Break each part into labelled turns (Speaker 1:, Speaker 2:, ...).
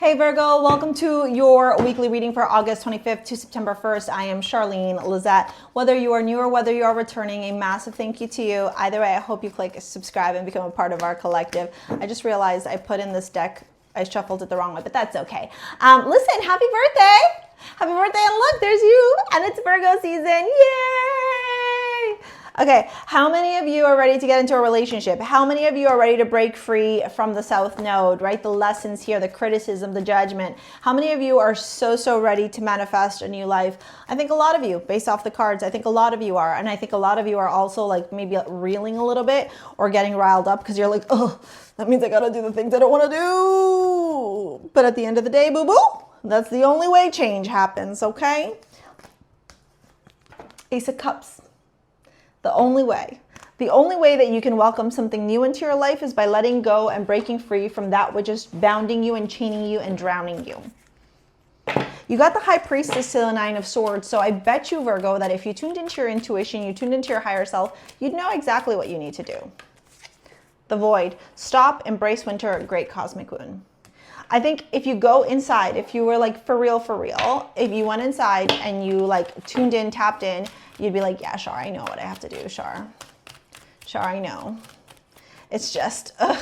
Speaker 1: Hey Virgo, welcome to your weekly reading for August 25th to September 1st. I am Charlene Lizette. Whether you are new or whether you are returning, a massive thank you to you. Either way, I hope you click subscribe and become a part of our collective. I just realized I put in this deck, I shuffled it the wrong way, but that's okay. Listen, happy birthday! Happy birthday, and look, there's you, and it's Virgo season, yay! Okay, how many of you are ready to get into a relationship? How many of you are ready to break free from the South Node, right? The lessons here, the criticism, the judgment. How many of you are so ready to manifest a new life? I think a lot of you, based off the cards, I think a lot of you are. And I think a lot of you are also like maybe reeling a little bit or getting riled up because you're like, oh, that means I gotta do the things I don't wanna do. But at the end of the day, boo-boo, that's the only way change happens, okay? Ace of Cups. The only way that you can welcome something new into your life is by letting go and breaking free from that which is bounding you and chaining you and drowning you. You got the High Priestess to the Nine of Swords, so I bet you, Virgo, that if you tuned into your intuition, you tuned into your higher self, you'd know exactly what you need to do. The Void. Stop, embrace winter, great cosmic wound. I think if you go inside, if you were like for real, if you went inside and you like tuned in, tapped in, you'd be like, yeah, Char, I know what I have to do, Char. Char, I know. It's just, ugh.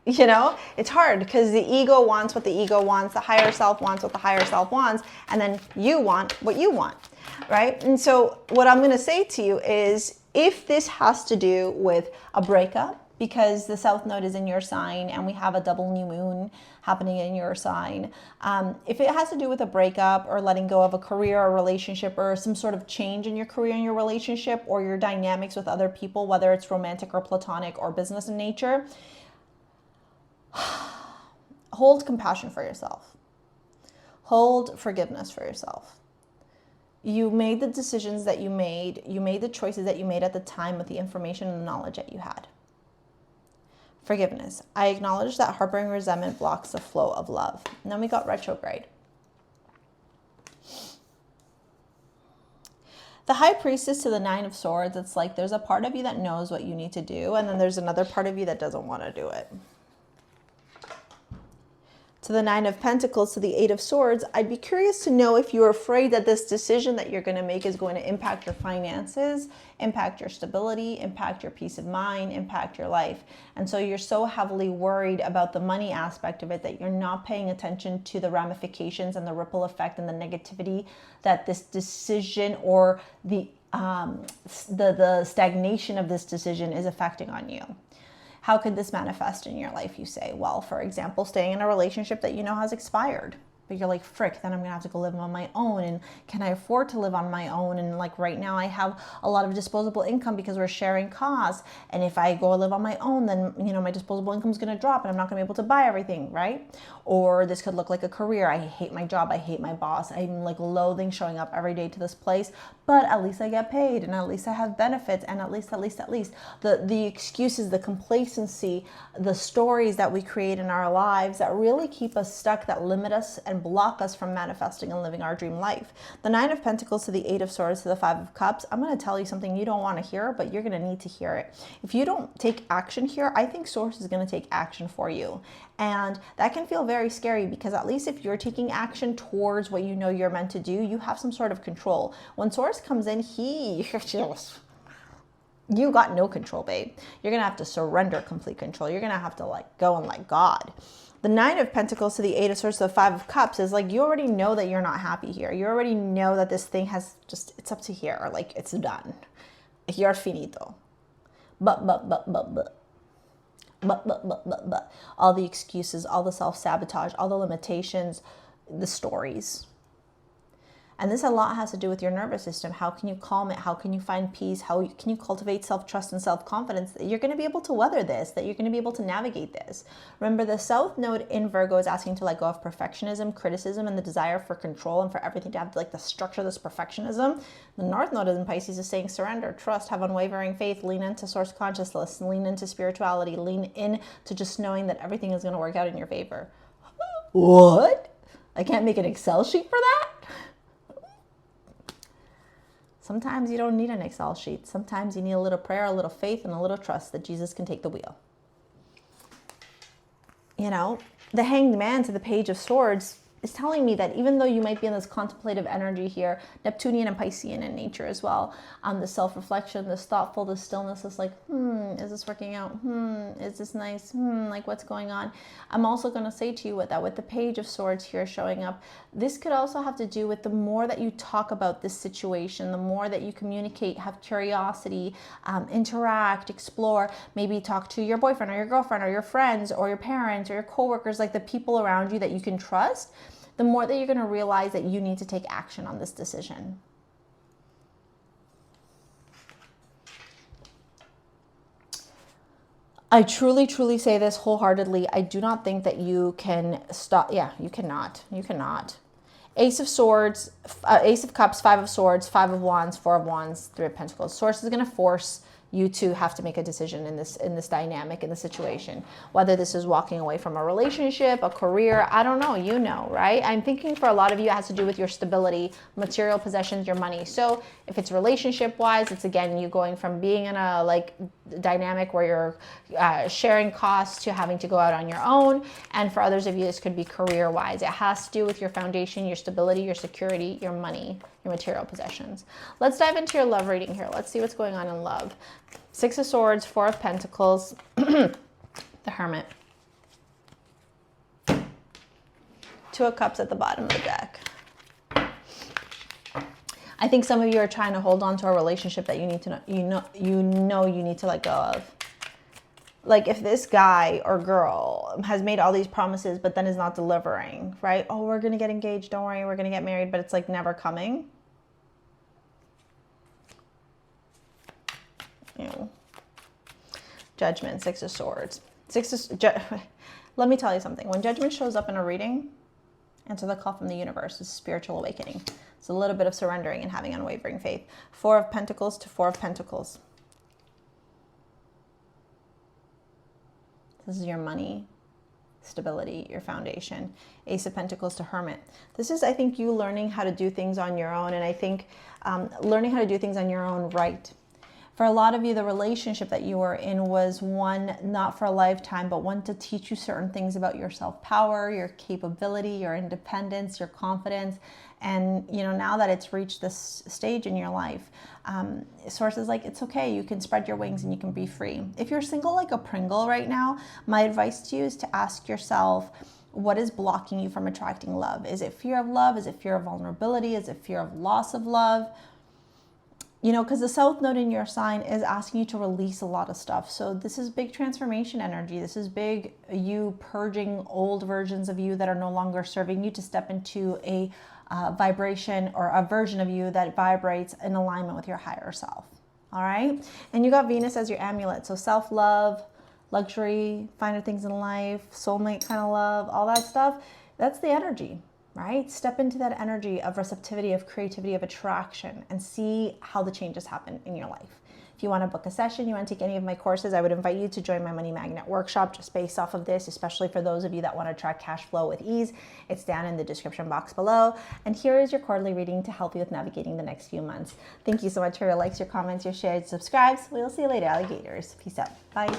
Speaker 1: You know, it's hard because the ego wants what the ego wants, the higher self wants what the higher self wants, and then you want what you want, right? And so what I'm going to say to you is if this has to do with a breakup, because the South Node is in your sign and we have a double new moon happening in your sign. If it has to do with a breakup or letting go of a career or relationship or some sort of change in your career and your relationship or your dynamics with other people, whether it's romantic or platonic or business in nature, hold compassion for yourself. Hold forgiveness for yourself. You made the decisions that you made the choices that you made at the time with the information and the knowledge that you had. Forgiveness. I acknowledge that harboring resentment blocks the flow of love. And then we got retrograde. The High Priestess to the Nine of Swords, it's like there's a part of you that knows what you need to do, and then there's another part of you that doesn't want to do it. To the Nine of Pentacles, to the Eight of Swords, I'd be curious to know if you're afraid that this decision that you're going to make is going to impact your finances, impact your stability, impact your peace of mind, impact your life. And so you're so heavily worried about the money aspect of it that you're not paying attention to the ramifications and the ripple effect and the negativity that this decision or the stagnation of this decision is affecting on you. How could this manifest in your life, you say? Well, for example, staying in a relationship that you know has expired. But you're like, frick, then I'm gonna have to go live on my own. And can I afford to live on my own? And like right now I have a lot of disposable income because we're sharing costs. And if I go live on my own, then you know my disposable income is gonna drop and I'm not gonna be able to buy everything, right? Or this could look like a career. I hate my job, I hate my boss. I'm like loathing showing up every day to this place, but at least I get paid and at least I have benefits and at least. The excuses, the complacency, the stories that we create in our lives that really keep us stuck, that limit us and block us from manifesting and living our dream life. The Nine of Pentacles to the Eight of Swords to the Five of Cups. I'm going to tell you something you don't want to hear, but you're going to need to hear it. If you don't take action here, I think Source is going to take action for you. And that can feel very scary because at least if you're taking action towards what you know you're meant to do, you have some sort of control. When Source comes in, you got no control, babe. You're going to have to surrender complete control. You're going to have to like go and let God. The Nine of Pentacles to the Eight of Swords to the Five of Cups is like you already know that you're not happy here. You already know that this thing has just, it's up to here. Like it's done. You're finito. But. All the excuses, all the self-sabotage, all the limitations, the stories. And this a lot has to do with your nervous system. How can you calm it? How can you find peace? How can you cultivate self-trust and self-confidence that you're going to be able to weather this, that you're going to be able to navigate this? Remember, the South Node in Virgo is asking to let go of perfectionism, criticism, and the desire for control and for everything to have like the structure of this perfectionism. The North Node in Pisces is saying surrender, trust, have unwavering faith, lean into source consciousness, lean into spirituality, lean into just knowing that everything is going to work out in your favor. What? I can't make an Excel sheet for that? Sometimes you don't need an Excel sheet. Sometimes you need a little prayer, a little faith, and a little trust that Jesus can take the wheel. You know, the Hanged Man to the Page of Swords is telling me that even though you might be in this contemplative energy here, Neptunian and Piscean in nature as well, the self-reflection, this thoughtful, this stillness, is like, is this working out? Is this nice? Like, what's going on? I'm also going to say to you that with the Page of Swords here showing up, this could also have to do with the more that you talk about this situation, the more that you communicate, have curiosity, interact, explore, maybe talk to your boyfriend or your girlfriend or your friends or your parents or your coworkers, like the people around you that you can trust, the more that you're going to realize that you need to take action on this decision. I truly, truly say this wholeheartedly. I do not think that you can stop. Yeah, you cannot. You cannot. Ace of Swords, Ace of Cups, Five of Swords, Five of Wands, Four of Wands, Three of Pentacles. Source is going to force you to have to make a decision in this dynamic, in this situation. Whether this is walking away from a relationship, a career, I don't know, you know, right? I'm thinking for a lot of you, it has to do with your stability, material possessions, your money. So if it's relationship-wise, it's again, you going from being in a like dynamic where you're sharing costs to having to go out on your own. And for others of you, this could be career-wise. It has to do with your foundation, your stability, your security, your money, your material possessions. Let's dive into your love reading here. Let's see what's going on in love. Six of Swords, Four of Pentacles, the Hermit. Two of Cups at the bottom of the deck. I think some of you are trying to hold on to a relationship that you need to you need to let go of. Like if this guy or girl has made all these promises but then is not delivering, right? Oh, we're going to get engaged. Don't worry, we're going to get married, but it's like never coming. You know. Judgment, Six of Swords. Let me tell you something. When judgment shows up in a reading, answer the call from the universe. It's a spiritual awakening. It's a little bit of surrendering and having unwavering faith. Four of Pentacles to Four of Pentacles. This is your money, stability, your foundation. Ace of Pentacles to Hermit. This is, I think, you learning how to do things on your own. And I think learning how to do things on your own right. For a lot of you, the relationship that you were in was one not for a lifetime, but one to teach you certain things about your self-power, your capability, your independence, your confidence. And, you know, now that it's reached this stage in your life, Source is like, it's okay. You can spread your wings and you can be free. If you're single like a Pringle right now, my advice to you is to ask yourself, what is blocking you from attracting love? Is it fear of love? Is it fear of vulnerability? Is it fear of loss of love? You know, because the South Node in your sign is asking you to release a lot of stuff. So this is big transformation energy. This is big you purging old versions of you that are no longer serving you to step into a vibration or a version of you that vibrates in alignment with your higher self. All right. And you got Venus as your amulet. So self-love, luxury, finer things in life, soulmate kind of love, all that stuff. That's the energy. Right? Step into that energy of receptivity, of creativity, of attraction, and see how the changes happen in your life. If you want to book a session, you want to take any of my courses, I would invite you to join my Money Magnet workshop just based off of this, especially for those of you that want to track cash flow with ease. It's down in the description box below. And here is your quarterly reading to help you with navigating the next few months. Thank you so much for your likes, your comments, your shares, subscribes. We'll see you later, alligators. Peace out. Bye.